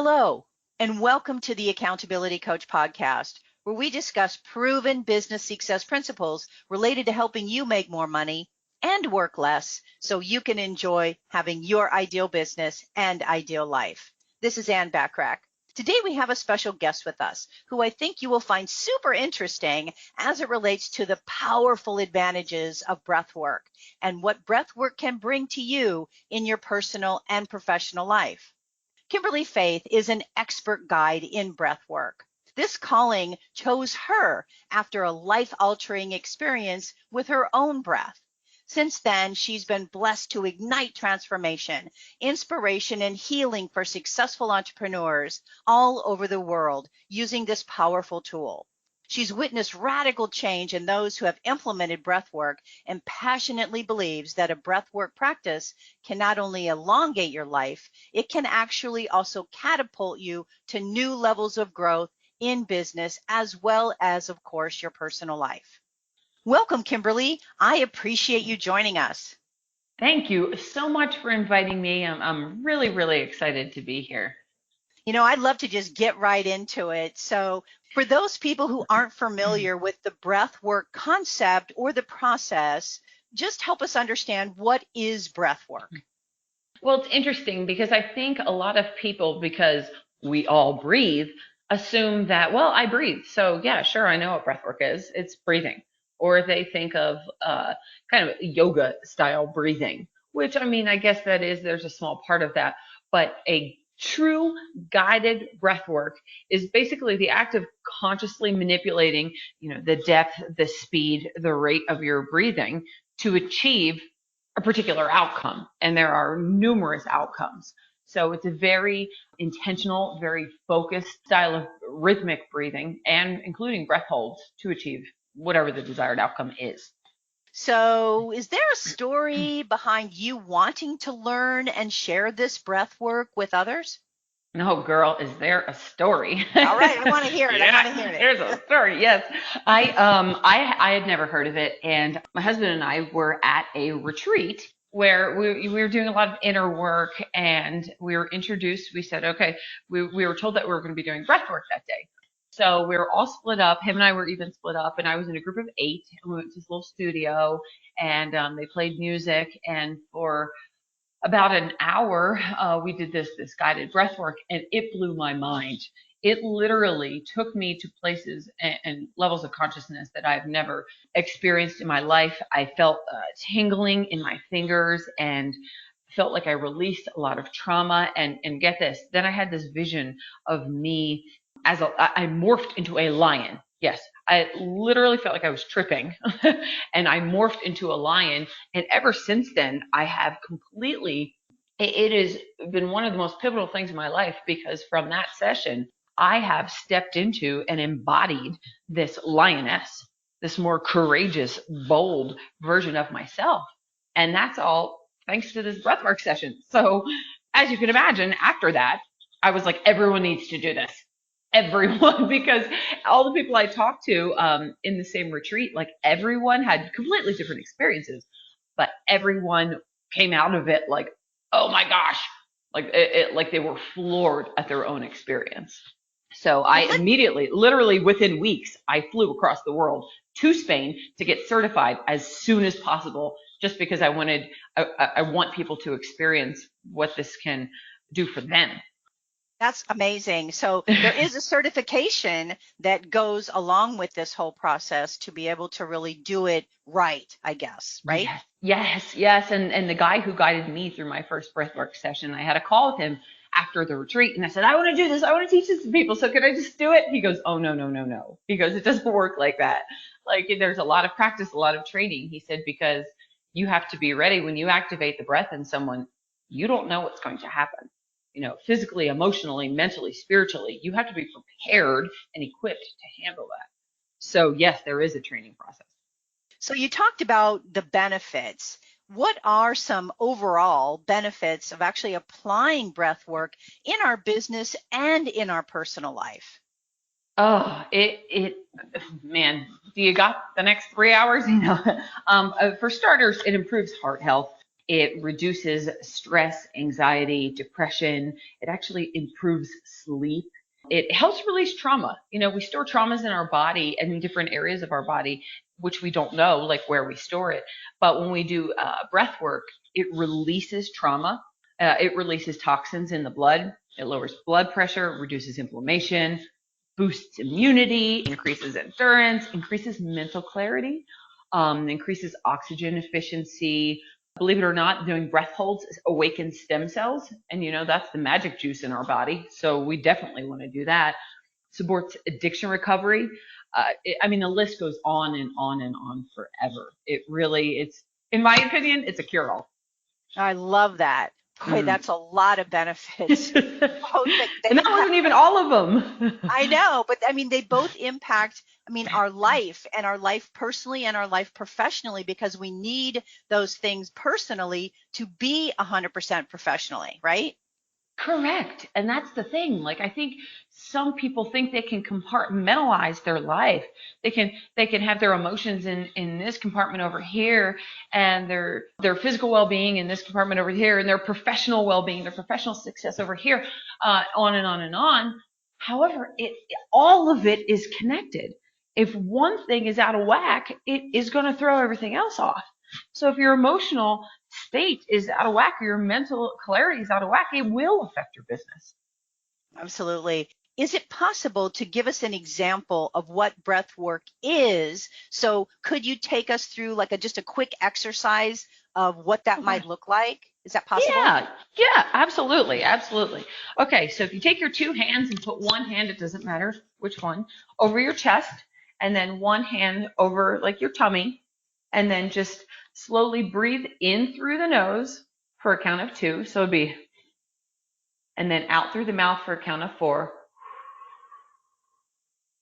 Hello, and welcome to the Accountability Coach podcast, where we discuss proven business success principles related to helping you make more money and work less so you can enjoy having your ideal business and ideal life. This is Bachrach. Today we have a special guest with us who I think you will find super interesting as it relates to the powerful advantages of breathwork and what breathwork can bring to you in your personal and professional life. Kimberly Faith is an expert guide in breathwork. This calling chose her after a life-altering experience with her own breath. Since then, she's been blessed to ignite transformation, inspiration, and healing for successful entrepreneurs all over the world using this powerful tool. She's witnessed radical change in those who have implemented breathwork and passionately believes that a breathwork practice can not only elongate your life, it can actually also catapult you to new levels of growth in business as well as, of course, your personal life. Welcome, Kimberly. I appreciate you joining us. Thank you so much for inviting me. I'm really, really excited to be here. You know, I'd love to just get right into it. So for those people who aren't familiar with the breathwork concept or the process, just help us understand, what is breathwork? Well, it's interesting because I think a lot of people, because we all breathe, assume that, well, I breathe. So yeah, sure, I know what breathwork is. It's breathing. Or they think of kind of yoga style breathing, which I guess there's a small part of that, but a true guided breath work is basically the act of consciously manipulating, the depth, the speed, the rate of your breathing to achieve a particular outcome. And there are numerous outcomes. So it's a very intentional, very focused style of rhythmic breathing, and including breath holds to achieve whatever the desired outcome is. So is there a story behind you wanting to learn and share this breath work with others? No, girl, is there a story? All right, I want to hear it. Yeah, I want to hear it. There's a story. Yes, I had never heard of it, and my husband and I were at a retreat where we were doing a lot of inner work, and we were introduced. We said, okay, we were told that we were going to be doing breath work that day. So we were all split up. Him and I were even split up, and I was in a group of 8. And we went to this little studio, and they played music, and for about an hour, we did this guided breath work, and it blew my mind. It literally took me to places and levels of consciousness that I've never experienced in my life. I felt tingling in my fingers and felt like I released a lot of trauma. And get this, then I had this vision of me I morphed into a lion. Yes, I literally felt like I was tripping and I morphed into a lion. And ever since then, I have it has been one of the most pivotal things in my life, because from that session, I have stepped into and embodied this lioness, this more courageous, bold version of myself. And that's all thanks to this breathwork session. So as you can imagine, after that, I was like, everyone needs to do this. Everyone, because all the people I talked to in the same retreat, like everyone had completely different experiences, but everyone came out of it like, oh my gosh, like they were floored at their own experience. So I immediately, literally within weeks, I flew across the world to Spain to get certified as soon as possible, just because I want people to experience what this can do for them. That's amazing. So there is a certification that goes along with this whole process to be able to really do it right, I guess, right? Yes. And the guy who guided me through my first breathwork session, I had a call with him after the retreat, and I said, I want to do this. I want to teach this to people. So can I just do it? He goes, oh, no. He goes, it doesn't work like that. Like, there's a lot of practice, a lot of training. He said, because you have to be ready when you activate the breath in someone, you don't know what's going to happen. Physically, emotionally, mentally, spiritually, you have to be prepared and equipped to handle that. So yes, there is a training process. So you talked about the benefits. What are some overall benefits of actually applying breath work in our business and in our personal life? Oh, man, do you got the next 3 hours? For starters, it improves heart health. It reduces stress, anxiety, depression. It actually improves sleep. It helps release trauma. We store traumas in our body and in different areas of our body, which we don't know, like where we store it. But when we do breath work, it releases trauma. It releases toxins in the blood. It lowers blood pressure, reduces inflammation, boosts immunity, increases endurance, increases mental clarity, increases oxygen efficiency. Believe it or not, doing breath holds awakens stem cells. And that's the magic juice in our body. So we definitely want to do that. Supports addiction recovery. The list goes on and on and on forever. It's, in my opinion, it's a cure-all. I love that. Boy, that's a lot of benefits. And that wasn't even all of them. I know, but they both impact, our life, and our life personally and our life professionally, because we need those things personally to be 100% professionally, right? Correct. And that's the thing. Like, I think some people think they can compartmentalize their life. They can have their emotions in this compartment over here, and their physical well-being in this compartment over here, and their professional well-being, their professional success over here, on and on and on. However, all of it is connected. If one thing is out of whack, it is going to throw everything else off. So if your emotional state is out of whack, or your mental clarity is out of whack, it will affect your business. Absolutely. Is it possible to give us an example of what breath work is? So could you take us through just a quick exercise of what that might look like? Is that possible? Yeah, absolutely. Okay, so if you take your two hands and put one hand, it doesn't matter which one, over your chest, and then one hand over your tummy, and then just slowly breathe in through the nose for a count of 2. So it'd be, and then out through the mouth for a count of 4.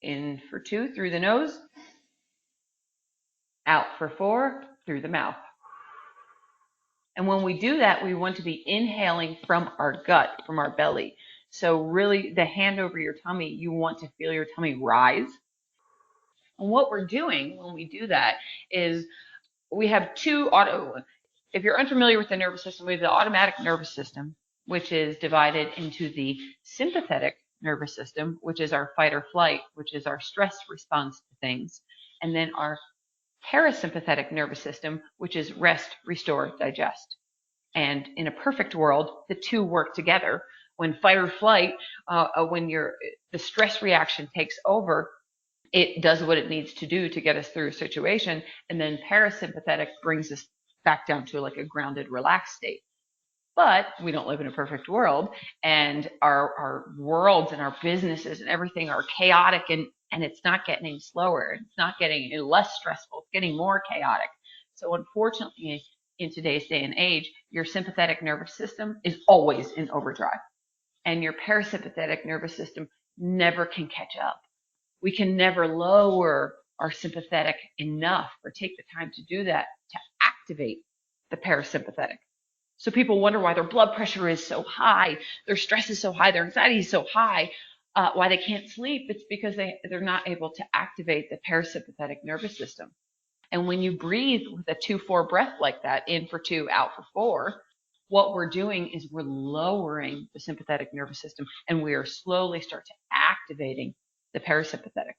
In for 2 through the nose, out for 4 through the mouth. And when we do that, we want to be inhaling from our gut, from our belly. So really, the hand over your tummy, you want to feel your tummy rise. And what we're doing when we do that is we have if you're unfamiliar with the nervous system, we have the automatic nervous system, which is divided into the sympathetic nervous system, which is our fight or flight, which is our stress response to things, and then our parasympathetic nervous system, which is rest, restore, digest. And in a perfect world, the two work together. When fight or flight, when the stress reaction takes over, it does what it needs to do to get us through a situation, and then parasympathetic brings us back down to a grounded, relaxed state. But we don't live in a perfect world, and our worlds and our businesses and everything are chaotic, and it's not getting any slower. It's not getting any less stressful. It's getting more chaotic. So unfortunately, in today's day and age, your sympathetic nervous system is always in overdrive, and your parasympathetic nervous system never can catch up. We can never lower our sympathetic enough or take the time to do that to activate the parasympathetic. So people wonder why their blood pressure is so high, their stress is so high, their anxiety is so high, why they can't sleep. It's because they're not able to activate the parasympathetic nervous system. And when you breathe with a 2-4 breath like that, in for 2, out for 4, what we're doing is we're lowering the sympathetic nervous system, and we are slowly start to activating the parasympathetic.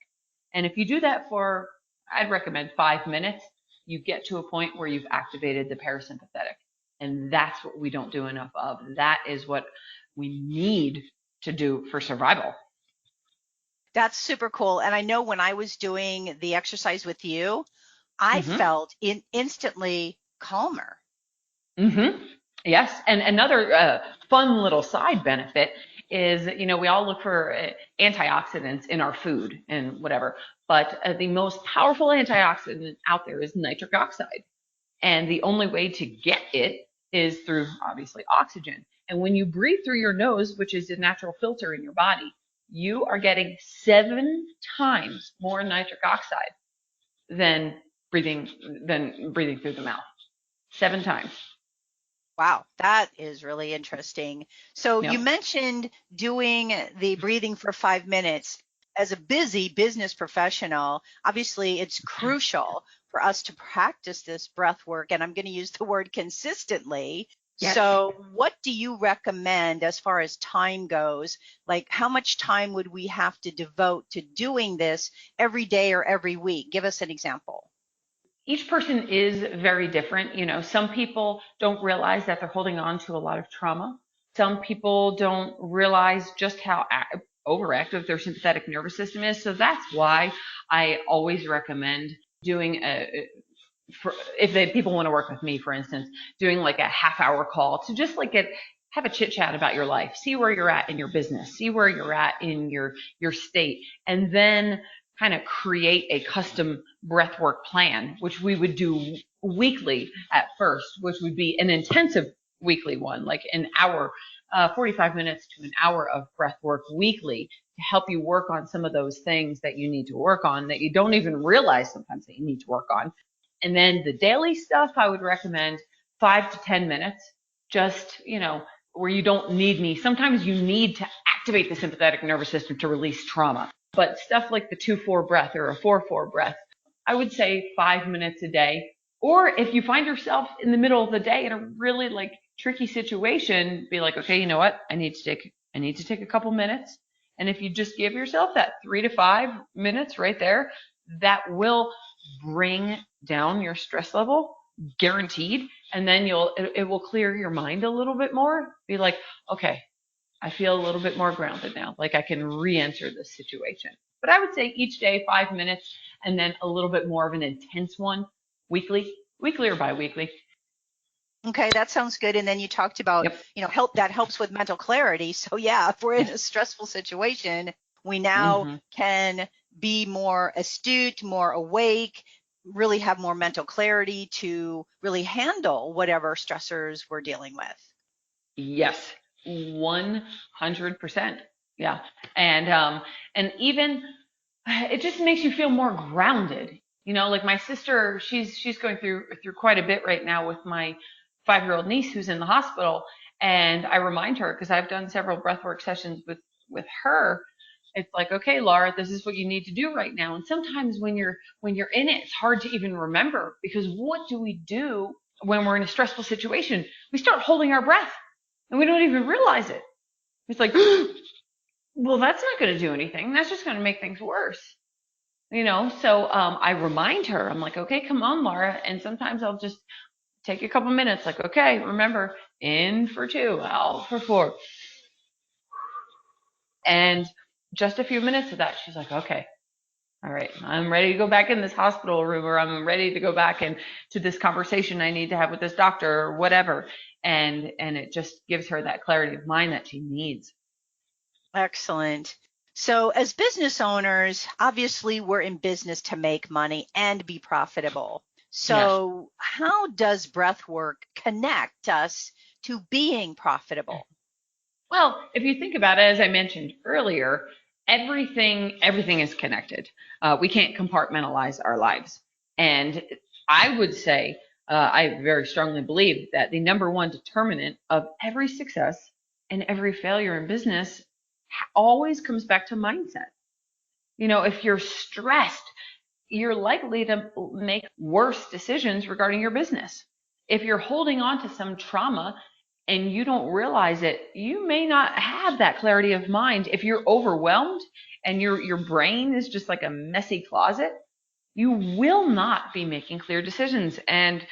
And if you do that for, I'd recommend 5 minutes, you get to a point where you've activated the parasympathetic. And that's what we don't do enough of. That is what we need to do for survival. That's super cool. And I know when I was doing the exercise with you, I felt instantly calmer. Yes. And another fun little side benefit is, we all look for antioxidants in our food and whatever, but the most powerful antioxidant out there is nitric oxide. And the only way to get it is through, obviously, oxygen. And when you breathe through your nose, which is a natural filter in your body, you are getting 7 times more nitric oxide than breathing through the mouth. 7 times. Wow, that is really interesting. So you mentioned doing the breathing for 5 minutes. As a busy business professional, obviously it's crucial. for us to practice this breath work, and I'm going to use the word consistently. Yes. So what do you recommend as far as time goes? Like, how much time would we have to devote to doing this every day or every week? Give us an example. Each person is very different. Some people don't realize that they're holding on to a lot of trauma. Some people don't realize just how overactive their sympathetic nervous system is. So that's why I always recommend doing if people want to work with me, for instance, doing like a half-hour call to just like have a chit chat about your life, see where you're at in your business, see where you're at in your state, and then kind of create a custom breathwork plan, which we would do weekly at first, which would be an intensive weekly one, like an hour, 45 minutes to an hour of breathwork weekly to help you work on some of those things that you need to work on that you don't even realize sometimes that you need to work on. And then the daily stuff, I would recommend 5 to 10 minutes, just, where you don't need me. Sometimes you need to activate the sympathetic nervous system to release trauma. But stuff like the 2-4 breath or a 4-4 breath, I would say 5 minutes a day. Or if you find yourself in the middle of the day in a really like tricky situation, be like, okay, you know what? I need to take a couple minutes. And if you just give yourself that 3 to 5 minutes right there, that will bring down your stress level, guaranteed. And then it will clear your mind a little bit more. Be like, okay, I feel a little bit more grounded now. Like I can re-enter this situation. But I would say each day, 5 minutes, and then a little bit more of an intense one, weekly or bi-weekly. Okay, that sounds good. And then you talked about, Yep. That helps with mental clarity. So yeah, if we're in a stressful situation, we now can be more astute, more awake, really have more mental clarity to really handle whatever stressors we're dealing with. Yes, 100%. Yeah. And even it just makes you feel more grounded. Like my sister, she's going through quite a bit right now with my 5-year-old niece who's in the hospital. And I remind her, because I've done several breathwork sessions with her. It's like, okay, Laura, this is what you need to do right now. And sometimes when you're in it, it's hard to even remember, because what do we do when we're in a stressful situation? We start holding our breath and we don't even realize it. It's like, well, that's not going to do anything. That's just going to make things worse. So I remind her, I'm like, okay, come on, Laura. And sometimes I'll just take a couple minutes, like, okay, remember, in for 2, out for 4. And just a few minutes of that, she's like, okay, all right, I'm ready to go back in this hospital room, or I'm ready to go back into this conversation I need to have with this doctor or whatever. And it just gives her that clarity of mind that she needs. Excellent. So as business owners, obviously we're in business to make money and be profitable. So how does breathwork connect us to being profitable? Well, if you think about it, as I mentioned earlier, everything is connected. We can't compartmentalize our lives. And I would say, I very strongly believe that the number one determinant of every success and every failure in business always comes back to mindset. If you're stressed, you're likely to make worse decisions regarding your business. If you're holding on to some trauma and you don't realize it, you may not have that clarity of mind. If you're overwhelmed and your brain is just like a messy closet, you will not be making clear decisions. And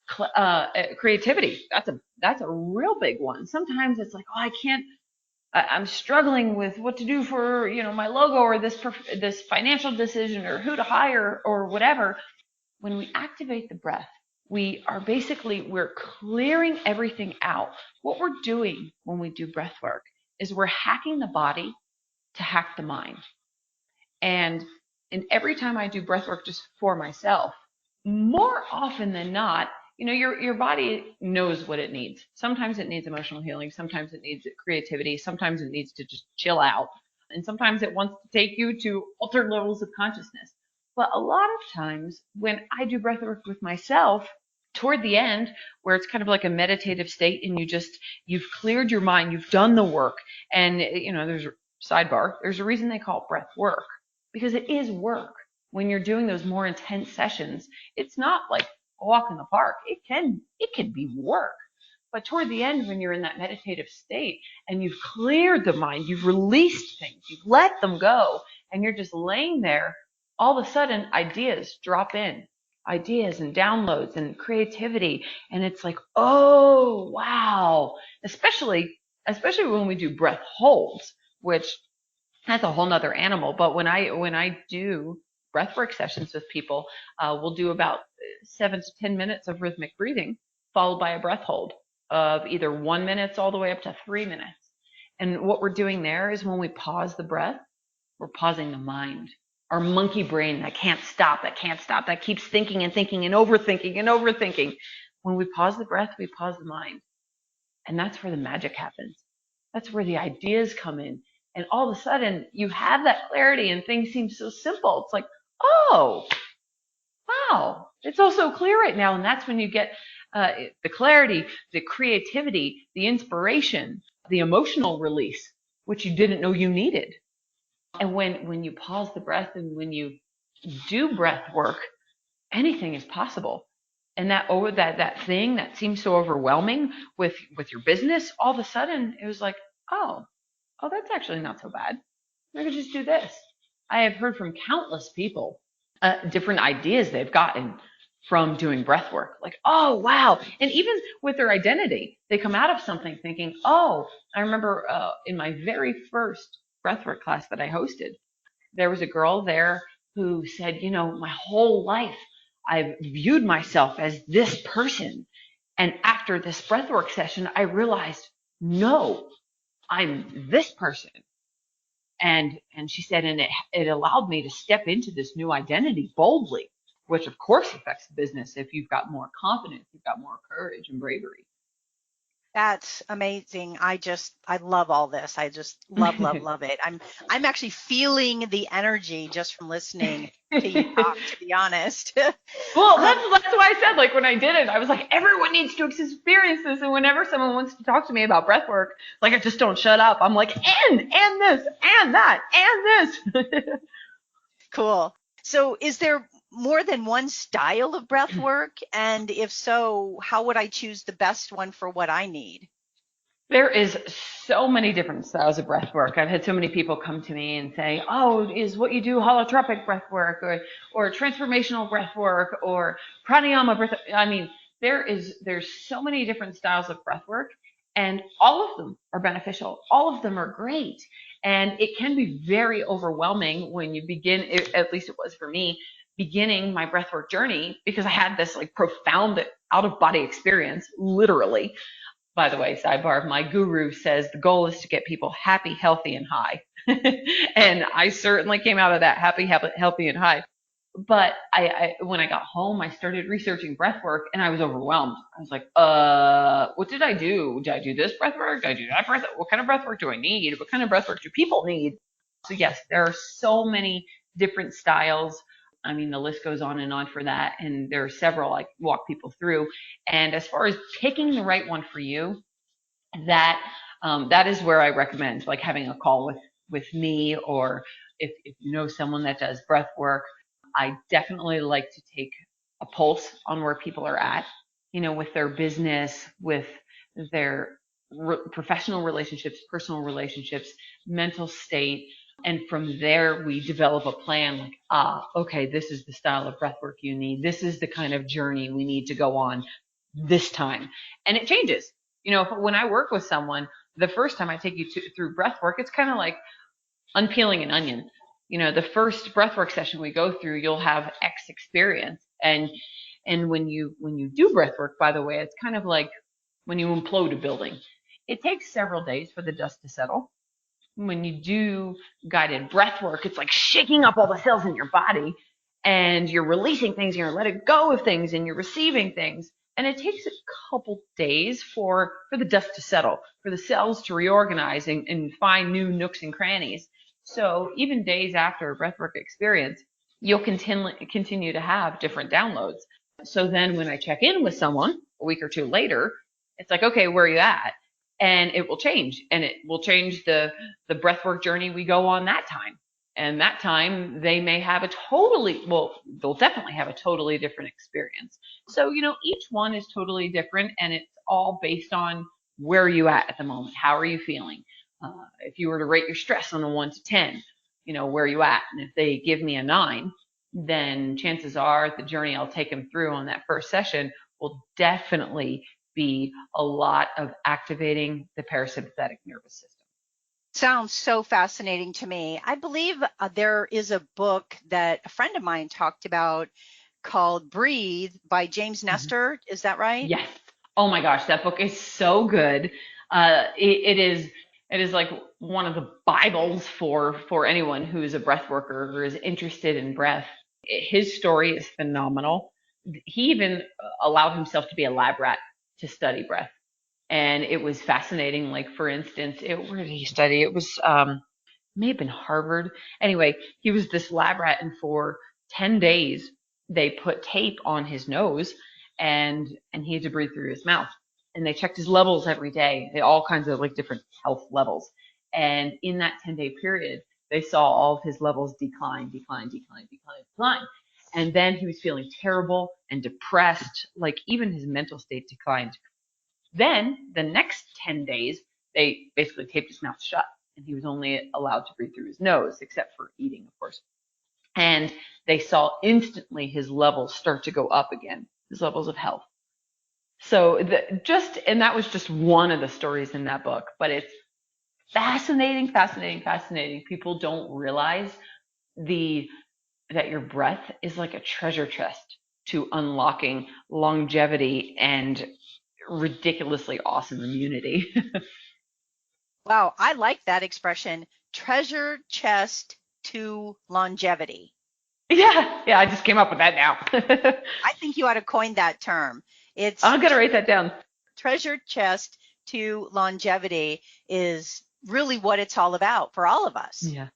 creativity, that's a real big one. Sometimes it's like, oh, I'm struggling with what to do for, my logo, or this financial decision, or who to hire, or whatever. When we activate the breath, we're clearing everything out. What we're doing when we do breath work is we're hacking the body to hack the mind. And every time I do breath work just for myself, more often than not, your body knows what it needs. Sometimes it needs emotional healing. Sometimes it needs creativity. Sometimes it needs to just chill out. And sometimes it wants to take you to altered levels of consciousness. But a lot of times when I do breath work with myself, toward the end, where it's kind of like a meditative state, and you've cleared your mind, you've done the work. And, there's a sidebar. There's a reason they call it breath work, because it is work. when you're doing those more intense sessions, it's not like a walk in the park. It can be work. But toward the end, when you're in that meditative state and you've cleared the mind, you've released things, you've let them go, and you're just laying there, all of a sudden ideas drop in, ideas and downloads and creativity. And it's like, oh, wow. Especially when we do breath holds, which that's a whole nother animal. But when I do breathwork sessions with people, we'll do about 7 to 10 minutes of rhythmic breathing, followed by a breath hold of either 1 minute all the way up to 3 minutes. And what we're doing there is when we pause the breath, we're pausing the mind. Our monkey brain that can't stop, that keeps thinking and thinking and overthinking. When we pause the breath, we pause the mind. And that's where the magic happens. That's where the ideas come in. And all of a sudden, you have that clarity and things seem so simple. It's like, oh, wow, it's all so clear right now. And that's when you get the clarity, the creativity, the inspiration, the emotional release, which you didn't know you needed. And when you pause the breath and when you do breath work, anything is possible. And that thing that seems so overwhelming with your business, all of a sudden it was like, oh, that's actually not so bad. I could just do this. I have heard from countless people different ideas they've gotten from doing breath work. Like, oh, wow. And even with their identity, they come out of something thinking, oh, I remember in my very first breathwork class that I hosted, there was a girl there who said, my whole life I've viewed myself as this person. And after this breathwork session, I realized, no, I'm this person. And she said, and it allowed me to step into this new identity boldly, which of course affects the business if you've got more confidence, you've got more courage and bravery. That's amazing. I love all this. I just love it. I'm actually feeling the energy just from listening to you talk, to be honest. Well, that's why I said, like, when I did it, I was like, everyone needs to experience this. And whenever someone wants to talk to me about breath work, like, I just don't shut up. I'm like, and this, and that, and this. Cool. So is there more than one style of breath work? And if so, how would I choose the best one for what I need? There is so many different styles of breath work. I've had so many people come to me and say, oh, is what you do holotropic breath work or transformational breath work or pranayama breath? I mean, there's so many different styles of breath work, and all of them are beneficial. All of them are great. And it can be very overwhelming when you begin, at least it was for me, beginning my breathwork journey, because I had this like profound out of body experience, literally. By the way, sidebar, my guru says the goal is to get people happy, healthy, and high. And I certainly came out of that happy, healthy, and high. But when I got home, I started researching breathwork, and I was overwhelmed. I was like, what did I do? Did I do this breathwork? Did I do that breathwork? What kind of breathwork do I need? What kind of breathwork do people need? So yes, there are so many different styles. I mean, the list goes on and on for that. And there are several I walk people through. And as far as picking the right one for you, that is where I recommend like having a call with me, or if you know someone that does breath work. I definitely like to take a pulse on where people are at, with their business, with their professional relationships, personal relationships, mental state. And from there, we develop a plan like, okay, this is the style of breath work you need. This is the kind of journey we need to go on this time. And it changes. When I work with someone, the first time I take you through breath work, it's kind of like unpeeling an onion. The first breathwork session we go through, you'll have X experience. And when you do breathwork, by the way, it's kind of like when you implode a building. It takes several days for the dust to settle. When you do guided breathwork, it's like shaking up all the cells in your body, and you're releasing things, and you're letting go of things, and you're receiving things. And it takes a couple days for the dust to settle, for the cells to reorganize and find new nooks and crannies. So even days after a breathwork experience, you'll continue to have different downloads. So then when I check in with someone a week or two later, it's like, okay, where are you at? And it will change. And it will change the breathwork journey we go on that time. And that time they may have they'll definitely have a totally different experience. So, each one is totally different, and it's all based on where you at the moment. How are you feeling? If you were to rate your stress on a 1 to 10, where are you at? And if they give me a 9, then chances are the journey I'll take them through on that first session will definitely be a lot of activating the parasympathetic nervous system. Sounds so fascinating to me. I believe there is a book that a friend of mine talked about called Breathe by James Nestor. Is that right? Yes. Oh my gosh, that book is so good. It is like one of the Bibles for anyone who is a breath worker or is interested in breath. His story is phenomenal. He even allowed himself to be a lab rat to study breath. And it was fascinating. Like, for instance, where did he study? It was may have been Harvard. Anyway, he was this lab rat, and for 10 days they put tape on his nose, and he had to breathe through his mouth. And they checked his levels every day, all kinds of like different health levels. And in that 10-day period, they saw all of his levels decline. And then he was feeling terrible and depressed, like even his mental state declined. Then the next 10 days, they basically taped his mouth shut, and he was only allowed to breathe through his nose, except for eating, of course. And they saw instantly his levels start to go up again, his levels of health. So and that was just one of the stories in that book, but it's fascinating. People don't realize that your breath is like a treasure chest to unlocking longevity and ridiculously awesome immunity. Wow, I like that expression, treasure chest to longevity. Yeah, I just came up with that now. I think you ought to coin that term. I'm going to write that down. Treasure chest to longevity is really what it's all about for all of us. Yeah.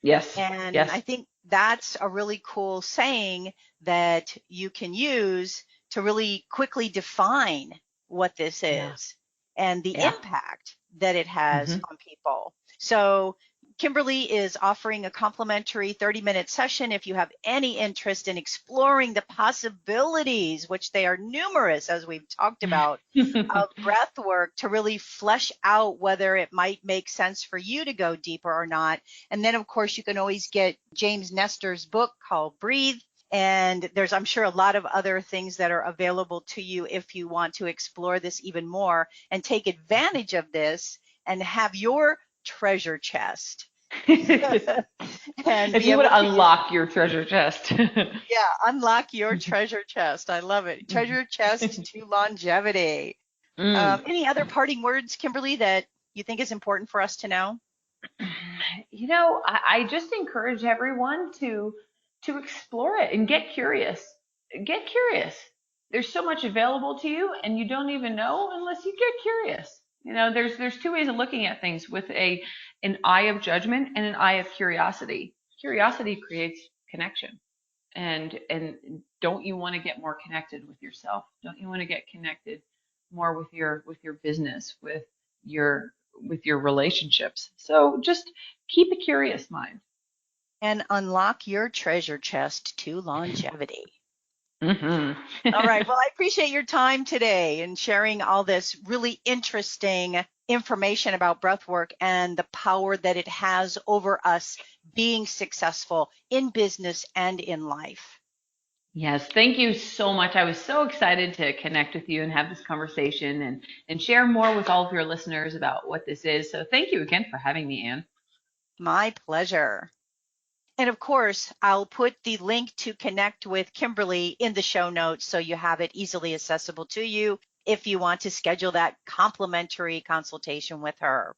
Yes. And yes. I think that's a really cool saying that you can use to really quickly define what this is and the impact that it has on people. So Kimberly is offering a complimentary 30-minute session if you have any interest in exploring the possibilities, which they are numerous, as we've talked about, of breath work to really flesh out whether it might make sense for you to go deeper or not. And then, of course, you can always get James Nestor's book called Breathe. And there's, I'm sure, a lot of other things that are available to you if you want to explore this even more and take advantage of this and have your treasure chest. And if you would unlock your treasure chest. Unlock your treasure chest. I love it. Treasure chest to longevity. Any other parting words, Kimberly, that you think is important for us to know? I just encourage everyone to explore it and get curious. Get curious. There's so much available to you, and you don't even know unless you get curious. There's two ways of looking at things, with an eye of judgment and an eye of curiosity. Curiosity creates connection. And don't you want to get more connected with yourself? Don't you want to get connected more with your business, with your relationships? So just keep a curious mind. And unlock your treasure chest to longevity. Mm-hmm. All right. Well, I appreciate your time today and sharing all this really interesting information about breathwork and the power that it has over us being successful in business and in life. Yes, thank you so much. I was so excited to connect with you and have this conversation and share more with all of your listeners about what this is. So thank you again for having me, Anne. My pleasure. And of course, I'll put the link to connect with Kimberly in the show notes so you have it easily accessible to you if you want to schedule that complimentary consultation with her.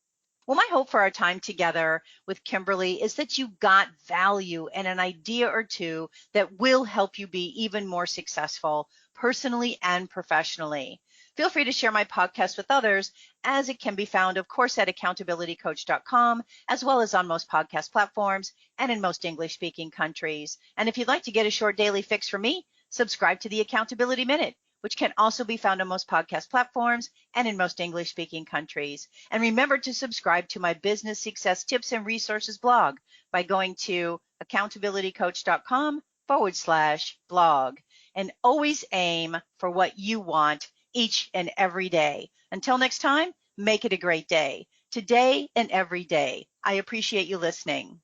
Well, my hope for our time together with Kimberly is that you got value and an idea or two that will help you be even more successful personally and professionally. Feel free to share my podcast with others, as it can be found, of course, at accountabilitycoach.com, as well as on most podcast platforms and in most English-speaking countries. And if you'd like to get a short daily fix from me, subscribe to the Accountability Minute, which can also be found on most podcast platforms and in most English-speaking countries. And remember to subscribe to my Business Success Tips and Resources blog, by going to accountabilitycoach.com/blog. And always aim for what you want each and every day. Until next time, make it a great day, today and every day. I appreciate you listening.